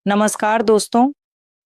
नमस्कार दोस्तों।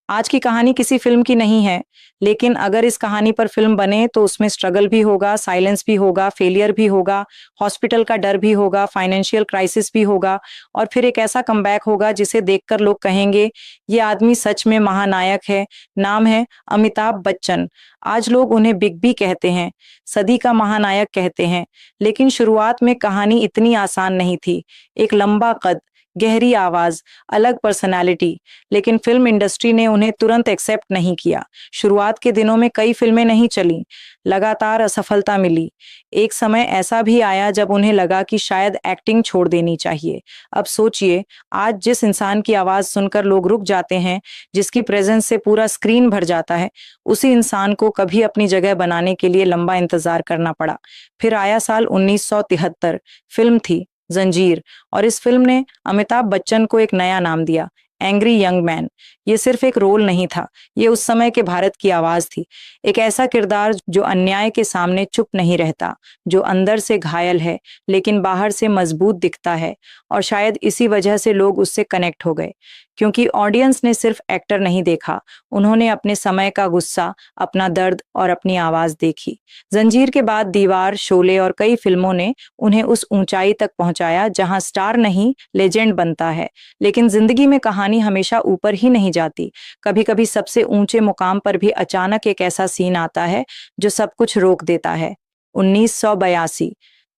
आज की कहानी किसी फिल्म की नहीं है, लेकिन अगर इस कहानी पर फिल्म बने तो उसमें स्ट्रगल भी होगा, साइलेंस भी होगा, फेलियर भी होगा, हॉस्पिटल का डर भी होगा, फाइनेंशियल क्राइसिस भी होगा और फिर एक ऐसा कमबैक होगा जिसे देखकर लोग कहेंगे, ये आदमी सच में महानायक है। नाम है अमिताभ बच्चन। आज लोग उन्हें बिग बी कहते हैं, सदी का महानायक कहते हैं, लेकिन शुरुआत में कहानी इतनी आसान नहीं थी। एक लंबा कद, गहरी आवाज, अलग पर्सनालिटी, लेकिन फिल्म इंडस्ट्री ने उन्हें तुरंत एक्सेप्ट नहीं किया। शुरुआत के दिनों में कई फिल्में नहीं चली, लगातार असफलता मिली। एक समय ऐसा भी आया जब उन्हें लगा कि शायद एक्टिंग छोड़ देनी चाहिए। अब सोचिए, आज जिस इंसान की आवाज सुनकर लोग रुक जाते हैं, जिसकी प्रेजेंस से पूरा स्क्रीन भर जाता है, उसी इंसान को कभी अपनी जगह बनाने के लिए लंबा इंतजार करना पड़ा। फिर आया साल 1973। फिल्म थी जंजीर, और इस फिल्म ने अमिताभ बच्चन को एक नया नाम दिया, एंग्री यंग मैन। ये सिर्फ एक रोल नहीं था, ये उस समय के भारत की आवाज थी। एक ऐसा किरदार जो अन्याय के सामने चुप नहीं रहता, जो अंदर से घायल है लेकिन बाहर से मजबूत दिखता है। और शायद इसी वजह से लोग उससे कनेक्ट हो गए, क्योंकि ऑडियंस ने सिर्फ एक्टर नहीं देखा, उन्होंने अपने समय का गुस्सा, अपना दर्द और अपनी आवाज देखी। जंजीर के बाद दीवार, शोले और कई फिल्मों ने उन्हें उस ऊंचाई तक पहुंचाया जहां स्टार नहीं, लेजेंड बनता है। लेकिन जिंदगी में कहानी हमेशा ऊपर ही नहीं जाती। कभी कभी सबसे ऊंचे मुकाम पर भी अचानक एक ऐसा सीन आता है जो सब कुछ रोक देता है। 1982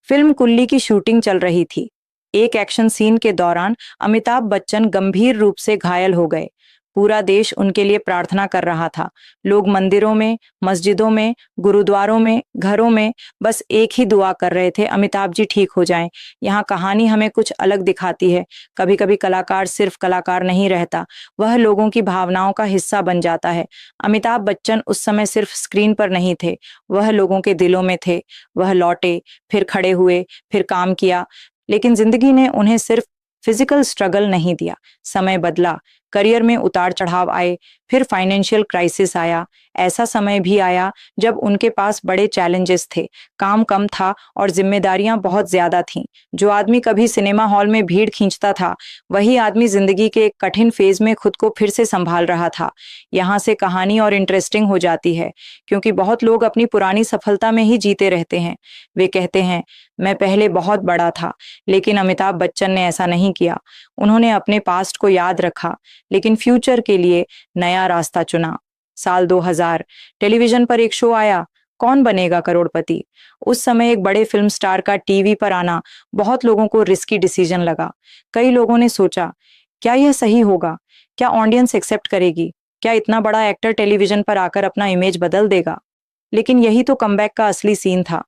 फिल्म कुल्ली की शूटिंग चल रही थी। एक एक्शन सीन के दौरान अमिताभ बच्चन गंभीर रूप से घायल हो गए। पूरा देश उनके लिए प्रार्थना कर रहा था। लोग मंदिरों में, मस्जिदों में, गुरुद्वारों में, घरों में बस एक ही दुआ कर रहे थे, अमिताभ जी ठीक हो जाएं। यहाँ कहानी हमें कुछ अलग दिखाती है। कभी कभी कलाकार सिर्फ कलाकार नहीं रहता, वह लोगों की भावनाओं का हिस्सा बन जाता है। अमिताभ बच्चन उस समय सिर्फ स्क्रीन पर नहीं थे, वह लोगों के दिलों में थे। वह लौटे, फिर खड़े हुए, फिर काम किया। लेकिन जिंदगी ने उन्हें सिर्फ फिजिकल स्ट्रगल नहीं दिया। समय बदला, करियर में उतार चढ़ाव आए, फिर फाइनेंशियल क्राइसिस आया। ऐसा समय भी आया जब उनके पास बड़े चैलेंजेस थे, काम कम था और जिम्मेदारियां बहुत ज्यादा थीं। जो आदमी कभी सिनेमा हॉल में भीड़ खींचता था, वही आदमी जिंदगी के एक कठिन फेज में खुद को फिर से संभाल रहा था। यहाँ से कहानी और इंटरेस्टिंग हो जाती है, क्योंकि बहुत लोग अपनी पुरानी सफलता में ही जीते रहते हैं। वे कहते हैं, मैं पहले बहुत बड़ा था, लेकिन अमिताभ बच्चन ने ऐसा नहीं किया। उन्होंने अपने पास्ट को याद रखा, लेकिन फ्यूचर के लिए नया रास्ता चुना। साल 2000 टेलीविजन पर एक शो आया, कौन बनेगा करोड़पति। उस समय एक बड़े फिल्म स्टार का टीवी पर आना बहुत लोगों को रिस्की डिसीजन लगा। कई लोगों ने सोचा, क्या यह सही होगा? क्या ऑडियंस एक्सेप्ट करेगी? क्या इतना बड़ा एक्टर टेलीविजन पर आकर अपना इमेज बदल देगा? लेकिन यही तो कमबैक का असली सीन था।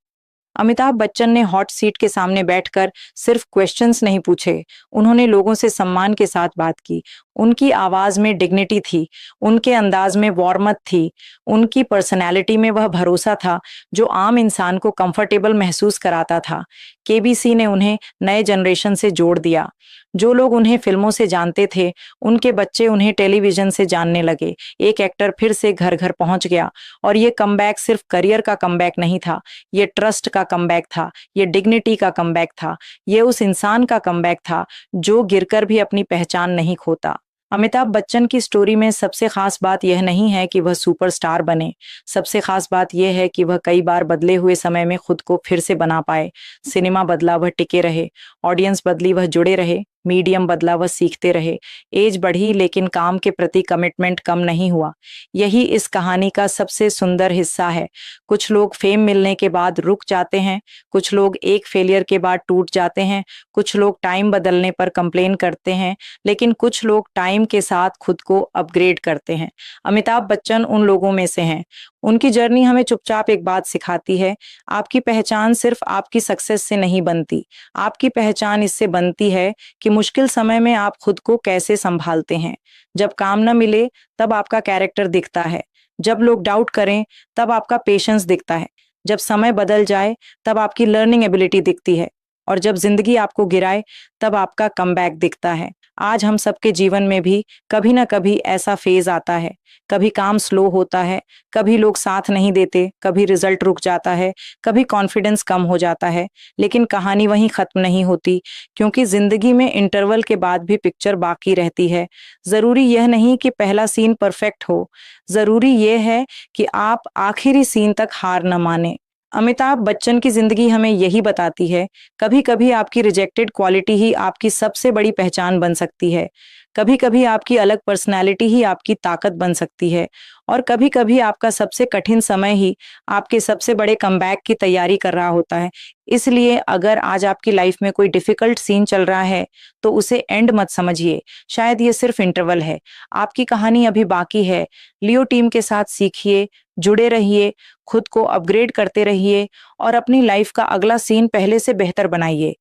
अमिताभ बच्चन ने हॉट सीट के सामने बैठकर सिर्फ क्वेश्चंस नहीं पूछे, उन्होंने लोगों से सम्मान के साथ बात की। उनकी आवाज में डिग्निटी थी, उनके अंदाज में वार्मथ थी, उनकी पर्सनैलिटी में वह भरोसा था जो आम इंसान को कंफर्टेबल महसूस कराता था। केबीसी ने उन्हें नए जनरेशन से जोड़ दिया। जो लोग उन्हें फिल्मों से जानते थे, उनके बच्चे उन्हें टेलीविजन से जानने लगे। एक एक्टर फिर से घर घर पहुंच गया। और ये कमबैक सिर्फ करियर का कमबैक नहीं था, ये ट्रस्ट का कमबैक था, ये डिग्निटी का कमबैक था, ये उस इंसान का कमबैक था जो गिरकर भी अपनी पहचान नहीं खोता। अमिताभ बच्चन की स्टोरी में सबसे खास बात यह नहीं है कि वह सुपरस्टार बने, सबसे खास बात यह है कि वह कई बार बदले हुए समय में खुद को फिर से बना पाए। सिनेमा बदला, वह टिके रहे। ऑडियंस बदली, वह जुड़े रहे। मीडियम बदला, वह सीखते रहे। एज बढ़ी, लेकिन काम के प्रति कमिटमेंट कम नहीं हुआ। यही इस कहानी का सबसे सुंदर हिस्सा है। कुछ लोग फेम मिलने के बाद रुक जाते हैं, कुछ लोग एक फेलियर के बाद टूट जाते हैं, कुछ लोग टाइम बदलने पर कंप्लेन करते हैं, लेकिन कुछ लोग टाइम के साथ खुद को अपग्रेड करते हैं। अमिताभ बच्चन उन लोगों में से हैं। उनकी जर्नी हमें चुपचाप एक बात सिखाती है, आपकी पहचान सिर्फ आपकी सक्सेस से नहीं बनती, आपकी पहचान इससे बनती है कि मुश्किल समय में आप खुद को कैसे संभालते हैं। जब काम न मिले तब आपका कैरेक्टर दिखता है, जब लोग डाउट करें तब आपका पेशेंस दिखता है, जब समय बदल जाए तब आपकी लर्निंग एबिलिटी दिखती है। और जब जिंदगी आपको गिराए तब आपका कमबैक दिखता है। आज हम सबके जीवन में भी कभी ना कभी ऐसा फेज आता है। कभी काम स्लो होता है, कभी लोग साथ नहीं देते, कभी रिजल्ट रुक जाता है, कभी कॉन्फिडेंस कम हो जाता है। लेकिन कहानी वहीं खत्म नहीं होती, क्योंकि जिंदगी में इंटरवल के बाद भी पिक्चर बाकी रहती है। जरूरी यह नहीं कि पहला सीन परफेक्ट हो, जरूरी यह है कि आप आखिरी सीन तक हार न माने। अमिताभ बच्चन की जिंदगी हमें यही बताती है, कभी कभी आपकी रिजेक्टेड क्वालिटी ही आपकी सबसे बड़ी पहचान बन सकती है। कभी कभी आपकी अलग पर्सनैलिटी ही आपकी ताकत बन सकती है। और कभी कभी आपका सबसे कठिन समय ही आपके सबसे बड़े कमबैक की तैयारी कर रहा होता है। इसलिए अगर आज आपकी लाइफ में कोई डिफिकल्ट सीन चल रहा है तो उसे एंड मत समझिए। शायद ये सिर्फ इंटरवल है, आपकी कहानी अभी बाकी है। लियो टीम के साथ सीखिए, जुड़े रहिए, खुद को अपग्रेड करते रहिए और अपनी लाइफ का अगला सीन पहले से बेहतर बनाइए।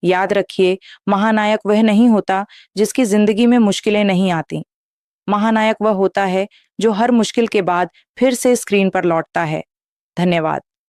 याद रखिए, महानायक वह नहीं होता जिसकी जिंदगी में मुश्किलें नहीं आती। महानायक वह होता है जो हर मुश्किल के बाद फिर से स्क्रीन पर लौटता है। धन्यवाद।